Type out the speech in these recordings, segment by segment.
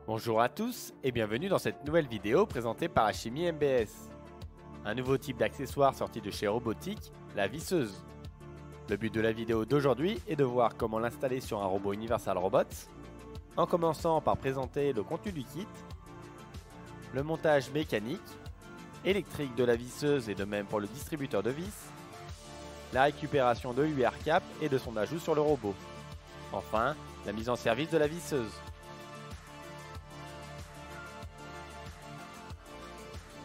Bonjour à tous et bienvenue dans cette nouvelle vidéo présentée par Alchimie MBS. Un nouveau type d'accessoire sorti de chez Robotique, la visseuse. Le but de la vidéo d'aujourd'hui est de voir comment l'installer sur un robot Universal Robots, en commençant par présenter le contenu du kit, le montage mécanique, électrique de la visseuse et de même pour le distributeur de vis, la récupération de l'UR cap et de son ajout sur le robot. Enfin, la mise en service de la visseuse.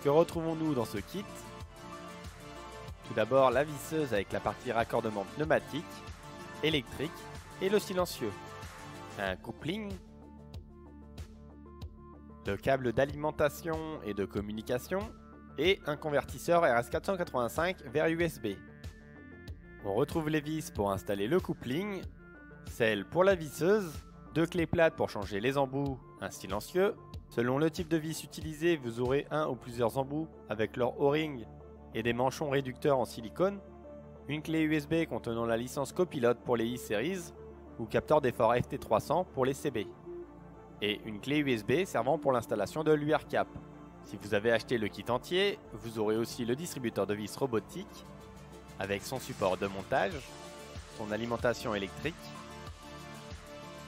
Que retrouvons-nous dans ce kit? Tout d'abord la visseuse avec la partie raccordement pneumatique, électrique et le silencieux. Un coupling, le câble d'alimentation et de communication et un convertisseur RS485 vers USB. On retrouve les vis pour installer le coupling, celle pour la visseuse, deux clés plates pour changer les embouts, un silencieux. Selon le type de vis utilisé, vous aurez un ou plusieurs embouts avec leur O-ring et des manchons réducteurs en silicone, une clé USB contenant la licence copilote pour les E-Series ou capteur d'effort FT300 pour les CB, et une clé USB servant pour l'installation de l'UR cap. Si vous avez acheté le kit entier, vous aurez aussi le distributeur de vis robotique avec son support de montage, son alimentation électrique,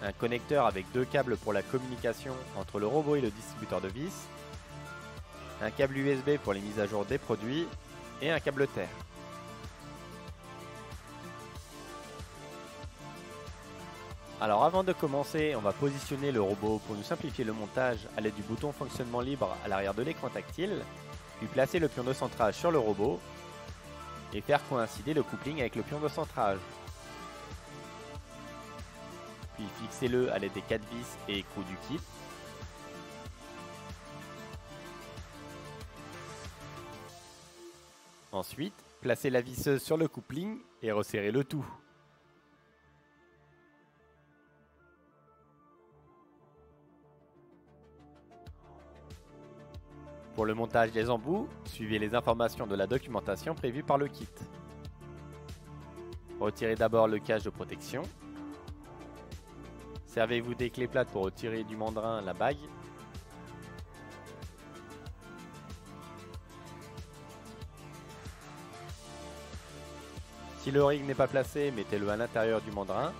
un connecteur avec deux câbles pour la communication entre le robot et le distributeur de vis, un câble USB pour les mises à jour des produits et un câble terre. Alors avant de commencer, on va positionner le robot pour nous simplifier le montage à l'aide du bouton fonctionnement libre à l'arrière de l'écran tactile, puis placer le pion de centrage sur le robot et faire coïncider le coupling avec le pion de centrage. Puis fixez-le à l'aide des 4 vis et écrous du kit. Ensuite, placez la visseuse sur le coupling et resserrez le tout. Pour le montage des embouts, suivez les informations de la documentation prévue par le kit. Retirez d'abord le cache de protection. Servez-vous des clés plates pour retirer du mandrin la bague. Si le ring n'est pas placé, mettez-le à l'intérieur du mandrin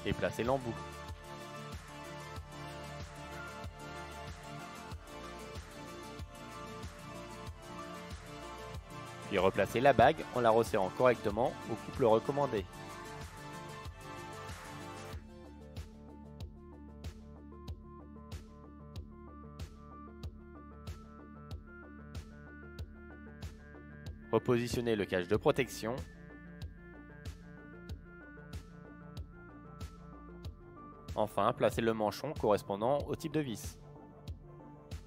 et placez l'embout. Puis replacez la bague en la resserrant correctement au couple recommandé. Repositionnez le cache de protection. Enfin, placez le manchon correspondant au type de vis.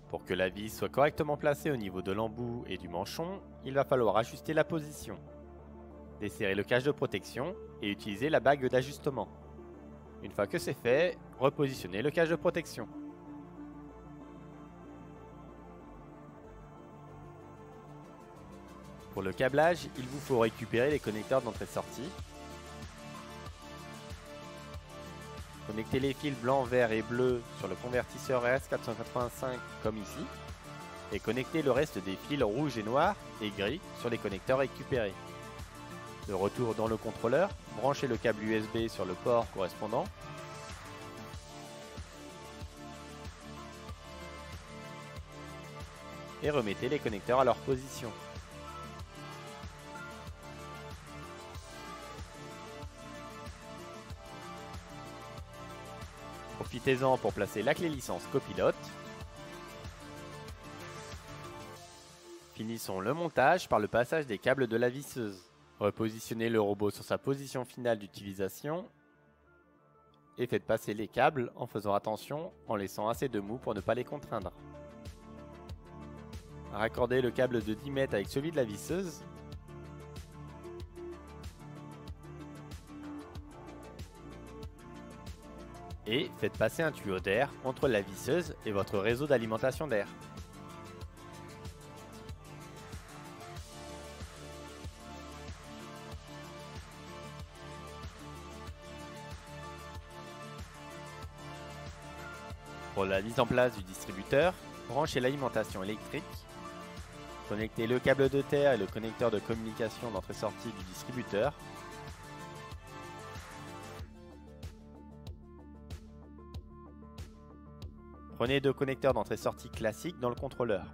Pour que la vis soit correctement placée au niveau de l'embout et du manchon, il va falloir ajuster la position. Desserrez le cache de protection et utilisez la bague d'ajustement. Une fois que c'est fait, repositionnez le cache de protection. Pour le câblage, il vous faut récupérer les connecteurs d'entrée-sortie. Connectez les fils blanc, vert et bleu sur le convertisseur RS485 comme ici. Et connectez le reste des fils rouge et noir et gris sur les connecteurs récupérés. De retour dans le contrôleur, branchez le câble USB sur le port correspondant. Et remettez les connecteurs à leur position. Profitez-en pour placer la clé licence copilote. Finissons le montage par le passage des câbles de la visseuse. Repositionnez le robot sur sa position finale d'utilisation et faites passer les câbles en faisant attention en laissant assez de mou pour ne pas les contraindre. Raccordez le câble de 10 mètres avec celui de la visseuse. Et faites passer un tuyau d'air entre la visseuse et votre réseau d'alimentation d'air. Pour la mise en place du distributeur, branchez l'alimentation électrique. Connectez le câble de terre et le connecteur de communication d'entrée-sortie du distributeur. Prenez deux connecteurs d'entrée-sortie classiques dans le contrôleur.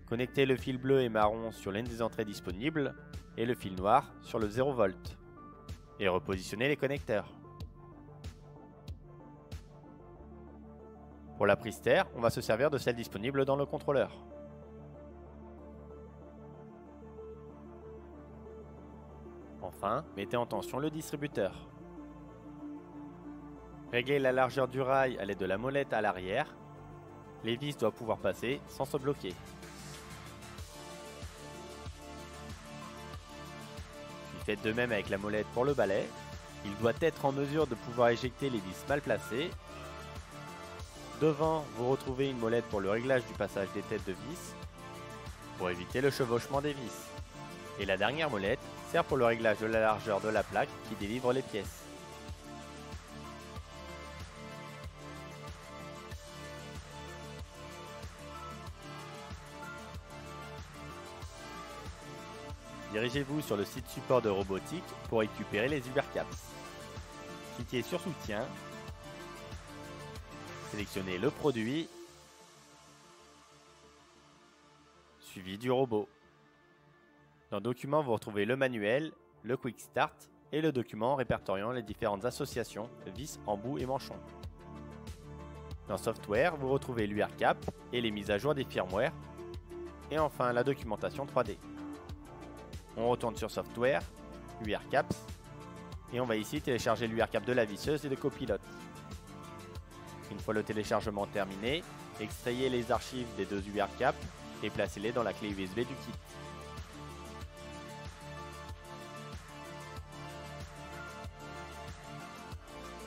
Connectez le fil bleu et marron sur l'une des entrées disponibles et le fil noir sur le 0 V. Et repositionnez les connecteurs. Pour la prise terre, on va se servir de celle disponible dans le contrôleur. Enfin, mettez en tension le distributeur. Réglez la largeur du rail à l'aide de la molette à l'arrière. Les vis doivent pouvoir passer sans se bloquer. Faites de même avec la molette pour le balai. Il doit être en mesure de pouvoir éjecter les vis mal placées. Devant, vous retrouvez une molette pour le réglage du passage des têtes de vis, pour éviter le chevauchement des vis. Et la dernière molette sert pour le réglage de la largeur de la plaque qui délivre les pièces. Dirigez-vous sur le site support de robotique pour récupérer les Ubercaps. Cliquez sur Soutien, sélectionnez le produit, suivi du robot. Dans Documents, vous retrouvez le manuel, le Quick Start et le document répertoriant les différentes associations, vis, embouts et manchons. Dans Software, vous retrouvez l'URCap et les mises à jour des firmware, et enfin la documentation 3D. On retourne sur Software, URCaps, et on va ici télécharger l'URCap de la visseuse et de copilote. Une fois le téléchargement terminé, extrayez les archives des deux URCaps et placez-les dans la clé USB du kit.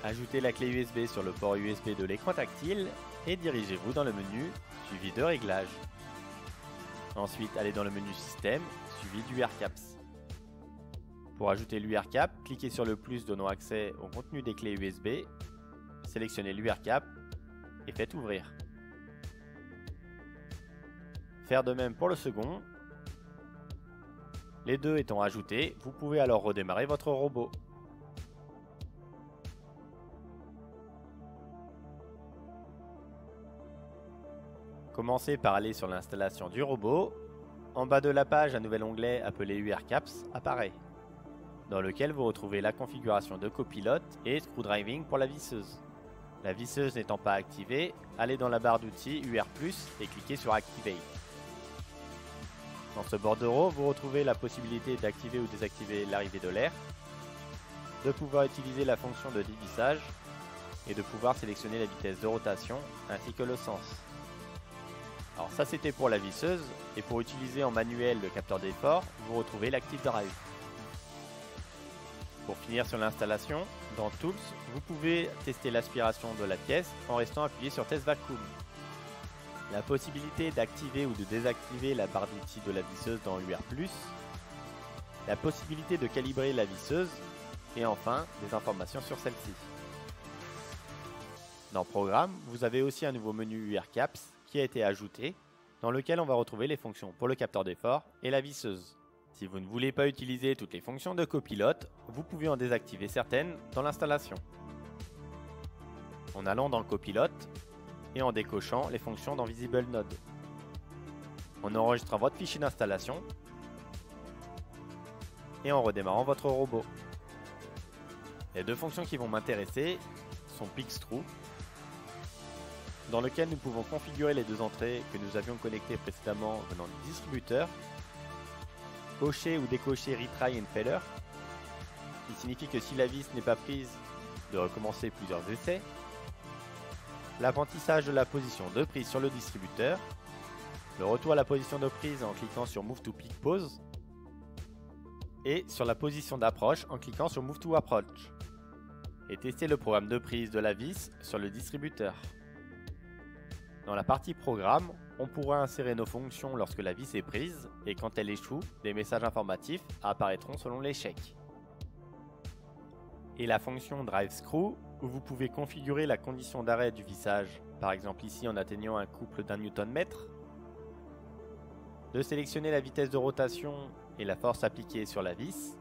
Ajoutez la clé USB sur le port USB de l'écran tactile et dirigez-vous dans le menu suivi de réglages. Ensuite, allez dans le menu Système, suivi d'URCaps. Pour ajouter l'URCap, cliquez sur le plus donnant accès au contenu des clés USB, sélectionnez l'URCap et faites ouvrir. Faire de même pour le second. Les deux étant ajoutés, vous pouvez alors redémarrer votre robot. Commencez par aller sur l'installation du robot. En bas de la page, un nouvel onglet appelé URCaps apparaît, dans lequel vous retrouvez la configuration de copilote et screwdriving pour la visseuse. La visseuse n'étant pas activée, allez dans la barre d'outils UR+, et cliquez sur Activate. Dans ce bordereau, vous retrouvez la possibilité d'activer ou désactiver l'arrivée de l'air, de pouvoir utiliser la fonction de dévissage et de pouvoir sélectionner la vitesse de rotation ainsi que le sens. Alors ça c'était pour la visseuse, et pour utiliser en manuel le capteur d'effort, vous retrouvez l'Active Drive. Pour finir sur l'installation, dans Tools, vous pouvez tester l'aspiration de la pièce en restant appuyé sur Test Vacuum. La possibilité d'activer ou de désactiver la barre d'outils de la visseuse dans UR+, la possibilité de calibrer la visseuse, et enfin des informations sur celle-ci. Dans Programme, vous avez aussi un nouveau menu URCaps qui a été ajouté, dans lequel on va retrouver les fonctions pour le capteur d'effort et la visseuse. Si vous ne voulez pas utiliser toutes les fonctions de copilote, vous pouvez en désactiver certaines dans l'installation. En allant dans le copilote et en décochant les fonctions dans Visible Node. En enregistrant votre fichier d'installation et en redémarrant votre robot. Les deux fonctions qui vont m'intéresser sont Pick-Screw, dans lequel nous pouvons configurer les deux entrées que nous avions connectées précédemment venant du distributeur, cocher ou décocher Retry and Failure, qui signifie que si la vis n'est pas prise, de recommencer plusieurs essais, l'apprentissage de la position de prise sur le distributeur, le retour à la position de prise en cliquant sur Move to Pick Pose, et sur la position d'approche en cliquant sur Move to Approach, et tester le programme de prise de la vis sur le distributeur. Dans la partie Programme, on pourra insérer nos fonctions lorsque la vis est prise, et quand elle échoue, des messages informatifs apparaîtront selon l'échec. Et la fonction Drive Screw où vous pouvez configurer la condition d'arrêt du vissage, par exemple ici en atteignant un couple d'1 Nm, de sélectionner la vitesse de rotation et la force appliquée sur la vis.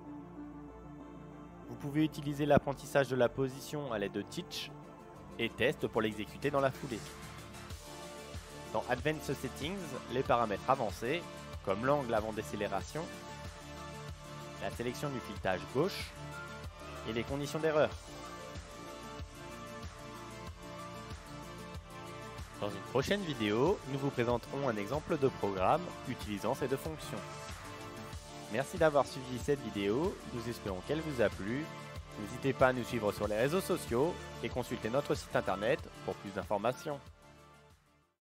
Vous pouvez utiliser l'apprentissage de la position à l'aide de Teach et Test pour l'exécuter dans la foulée. Dans Advanced Settings, les paramètres avancés, comme l'angle avant décélération, la sélection du filetage gauche et les conditions d'erreur. Dans une prochaine vidéo, nous vous présenterons un exemple de programme utilisant ces deux fonctions. Merci d'avoir suivi cette vidéo, nous espérons qu'elle vous a plu. N'hésitez pas à nous suivre sur les réseaux sociaux et consulter notre site internet pour plus d'informations.